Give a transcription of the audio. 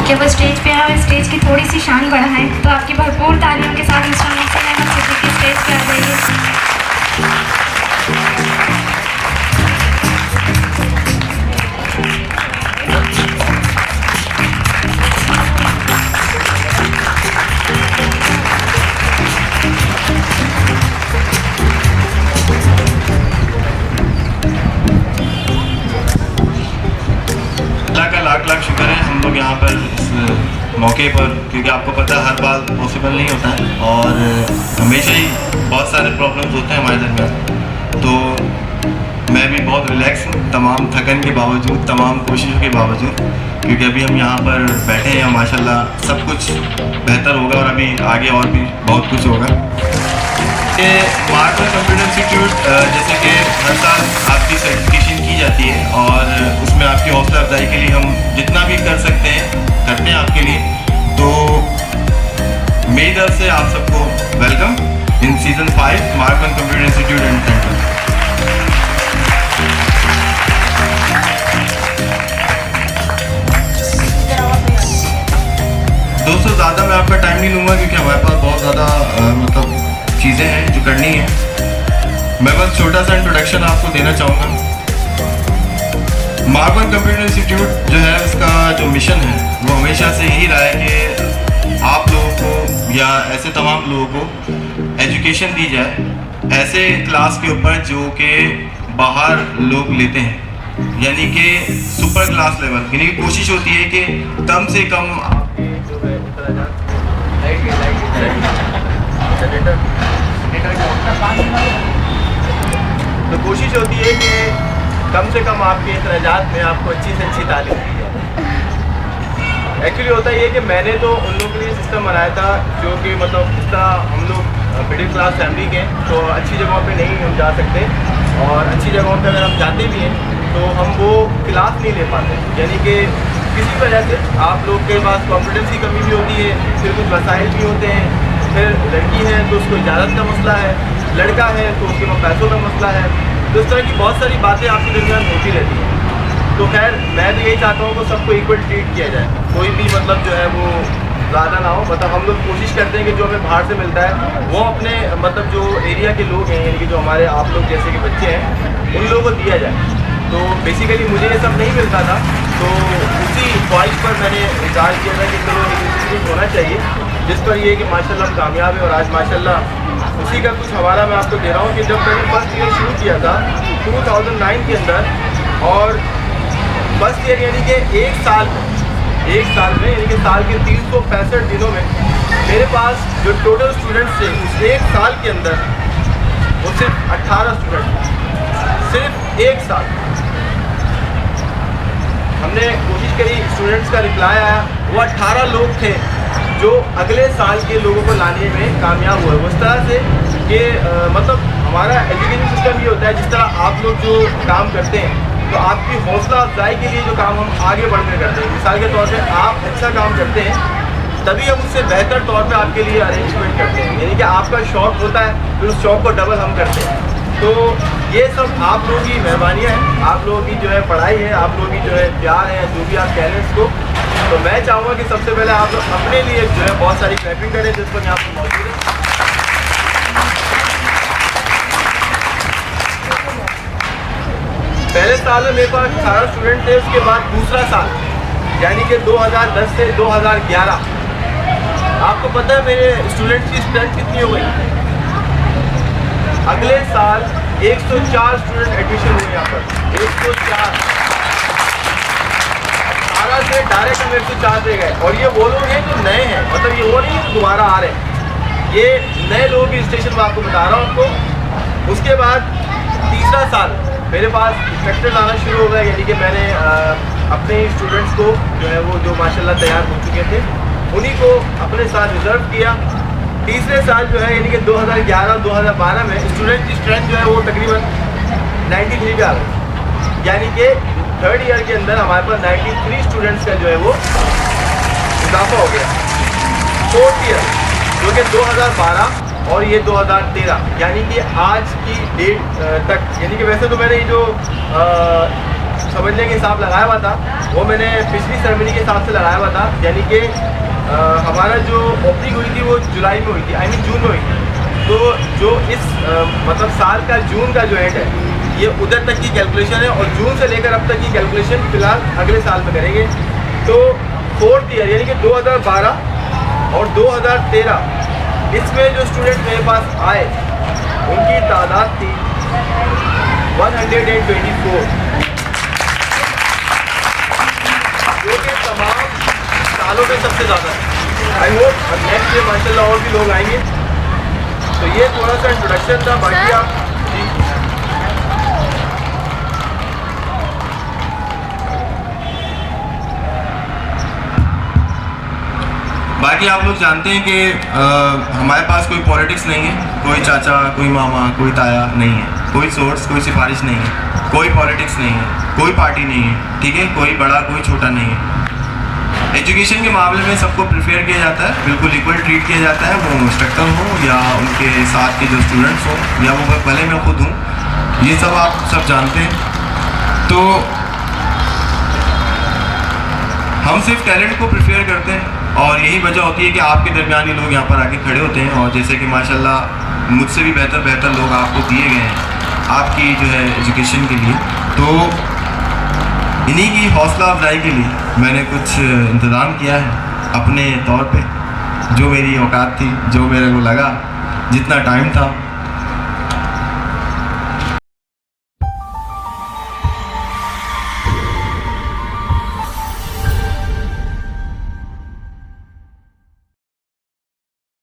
कि वो स्टेज पे आए और स्टेज की थोड़ी सी शान बढ़ाएं। तो आपकी भरपूर तालियों के साथ मिस्टर मोहसिन अहमद सिद्दीकी स्टेज पे आ जाइए। लाख लाख शुक्र है हम लोग यहाँ पर इस मौके पर, क्योंकि आपको पता है हर बार पॉसिबल नहीं होता है और हमेशा ही बहुत सारे प्रॉब्लम्स होते हैं हमारे दरमियान। तो मैं भी बहुत रिलैक्स हूँ तमाम थकन के बावजूद, तमाम कोशिशों के बावजूद, क्योंकि अभी हम यहाँ पर बैठे हैं। माशाल्लाह सब कुछ बेहतर होगा और अभी आगे और भी बहुत कुछ होगा। ये मार्बल कंप्यूटर इंस्टीट्यूट जैसे कि हर साल आपकी सर्टिफिकेशन की जाती है और उसमें आपकी हौसला अफजाई के लिए हम जितना भी कर सकते हैं करते हैं आपके लिए। तो मेरी तरफ से आप सबको welcome in season 5 marble computer institute and centre. दोस्तों ज़्यादा मैं आपका टाइम नहीं लूँगा क्योंकि हमारे पास बहुत ज़्यादा मतलब चीज़ें हैं जो करनी है। मैं बस छोटा सा इंट्रोडक्शन आपको देना चाहूँगा। मार्बल कंप्यूटर इंस्टीट्यूट जो है उसका जो मिशन है वो हमेशा से यही रहा है कि आप लोगों को या ऐसे तमाम लोगों को एजुकेशन दी जाए ऐसे क्लास के ऊपर जो कि बाहर लोग लेते हैं, यानी कि सुपर क्लास लेवल। यानी कि कोशिश होती है कि कम से कम आपके जो है तो कोशिश होती है कि कम से कम आपके अखराजात में आपको अच्छी से अच्छी तालीम दी जाए। एक्चुअली होता ये कि मैंने तो उन लोगों के लिए सिस्टम बनाया था जो कि मतलब जिस तरह हम लोग मिडिल क्लास फैमिली के हैं तो अच्छी जगहों पे नहीं हम जा सकते और अच्छी जगहों पे अगर हम जाते भी हैं तो हम वो क्लास नहीं ले पाते। यानी कि किसी वजह से आप लोग के पास कॉन्फिडेंस की कमी भी होती है, फिर कुछ वसाइल भी होते हैं। फिर लड़की है तो उसको इजाज़त का मसला है, लड़का है तो उसके पास पैसों का मसला है। तो इस तरह की बहुत सारी बातें आपके दरमियान होती रहती हैं। तो खैर मैं तो यही चाहता हूँ कि सबको इक्वल ट्रीट किया जाए, कोई भी मतलब जो है वो ज़्यादा ना हो। मतलब हम लोग कोशिश करते हैं कि जो हमें बाहर से मिलता है वो अपने मतलब जो एरिया के लोग हैं, यानी कि जो हमारे आप लोग जैसे कि बच्चे हैं उन लोगों को दिया जाए। तो बेसिकली मुझे ये सब नहीं मिलता था, तो उसी ख्वाहिश पर मैंने इज़हार किया था कि चलो एक इंस्टीट्यूट होना चाहिए जिस पर ये कि माशाल्लाह हम कामयाब है। और आज माशाल्लाह उसी का कुछ हवाला मैं आपको दे रहा हूँ कि जब मैंने फर्स्ट ईयर शुरू किया था 2009 के अंदर, और फर्स्ट ईयर यानी कि एक साल में यानी कि साल के 365 दिनों में मेरे पास जो टोटल स्टूडेंट्स थे उस एक साल के अंदर वो सिर्फ 18 स्टूडेंट, सिर्फ एक साल। हमने कोशिश करी, स्टूडेंट्स का रिप्लाई आया, वो 18 लोग थे जो अगले साल के लोगों को लाने में कामयाब हुए। उस तरह से कि मतलब हमारा एजुकेशन सिस्टम ये होता है, जिस तरह आप लोग जो काम करते हैं तो आपकी हौसला अफजाई के लिए जो काम हम आगे बढ़कर करते हैं। मिसाल के तौर पे आप अच्छा काम करते हैं तभी हम उससे बेहतर तौर पे आपके लिए अरेंजमेंट करते हैं, यानी कि आपका शौक़ होता है फिर उस शौक़ को डबल हम करते हैं। तो ये सब आप लोगों की मेहरबानियाँ हैं, आप लोगों की जो है पढ़ाई है, आप लोगों की जो है प्यार है, जो भी आप कह रहे हैं इसको। तो मैं चाहूँगा कि सबसे पहले आप लोग अपने लिए जो है बहुत सारी क्लैपिंग करें जिस पर यहाँ पर मौजूद है। पहले साल में मेरे पास 18 स्टूडेंट थे, उसके बाद दूसरा साल यानी कि 2010 से 2011 आपको पता है मेरे स्टूडेंट्स की स्ट्रेंथ कितनी हो गई। अगले साल 104 स्टूडेंट एडमिशन हुए यहाँ पर, 104। 18 से डायरेक्ट हम 104 पे गए। और ये वो लोग हैं जो नए हैं, मतलब ये वो नहीं है दोबारा आ रहे हैं, ये नए लोगों की स्टेशन में आपको बता रहा हूँ आपको। उसके बाद तीसरा साल मेरे पास इंस्ट्रक्टर लाना शुरू हो गया, यानी कि मैंने अपने स्टूडेंट्स को जो है वो जो माशाल्लाह तैयार हो चुके थे उन्हीं को अपने साथ रिजर्व किया। तीसरे साल जो है यानी कि 2011-2012 में स्टूडेंट की स्ट्रेंथ जो है वो तकरीबन 93 पे आ गई, यानी कि थर्ड ईयर के अंदर हमारे पास 93 स्टूडेंट्स का जो है वो इजाफा हो गया। फोर्थ ईयर जो कि 2012 और ये 2013 यानी कि आज की डेट तक, यानी कि वैसे तो मैंने ये जो समझने के हिसाब लगाया हुआ था वो मैंने पिछली सेरेमनी के हिसाब से लगाया हुआ था, यानी कि हमारा जो ओपनिंग हुई थी वो जुलाई में हुई थी, आई मीन जून में हुई थी। तो जो इस मतलब साल का जून का जो एंड है ये उधर तक की कैलकुलेशन है, और जून से लेकर अब तक की कैलकुलेशन फ़िलहाल अगले साल में करेंगे। तो 4th ईयर यानी कि 2012 और 2013 इसमें जो स्टूडेंट मेरे पास आए उनकी तादाद थी 124, जो कि तमाम सालों में सबसे ज़्यादा है। आई होप नेक्स्ट ईयर माशाल्लाह और भी लोग आएंगे। तो ये थोड़ा सा इंट्रोडक्शन था, बाकी आप जी बाकी आप लोग जानते हैं कि हमारे पास कोई पॉलिटिक्स नहीं है, कोई चाचा, कोई मामा, कोई ताया नहीं है, कोई सोर्स, कोई सिफारिश नहीं है, कोई पॉलिटिक्स नहीं है, कोई पार्टी नहीं है, ठीक है, कोई बड़ा कोई छोटा नहीं है। एजुकेशन के मामले में सबको प्रिफेयर किया जाता है, बिल्कुल इक्वल ट्रीट किया जाता है, वो इंस्ट्रक्टर हो या उनके साथ के जो स्टूडेंट्स हों या वो भले मैं खुद हूँ, ये सब आप सब जानते हैं। तो हम सिर्फ टैलेंट को प्रिफेयर करते हैं और यही वजह होती है कि आपके दरमियान ये लोग यहाँ पर आके खड़े होते हैं, और जैसे कि माशाल्लाह मुझसे भी बेहतर लोग आपको दिए गए हैं आपकी जो है एजुकेशन के लिए। तो इन्हीं की हौसला अफजाई के लिए मैंने कुछ इंतज़ाम किया है अपने तौर पे, जो मेरी औकात थी, जो मेरे को लगा, जितना टाइम था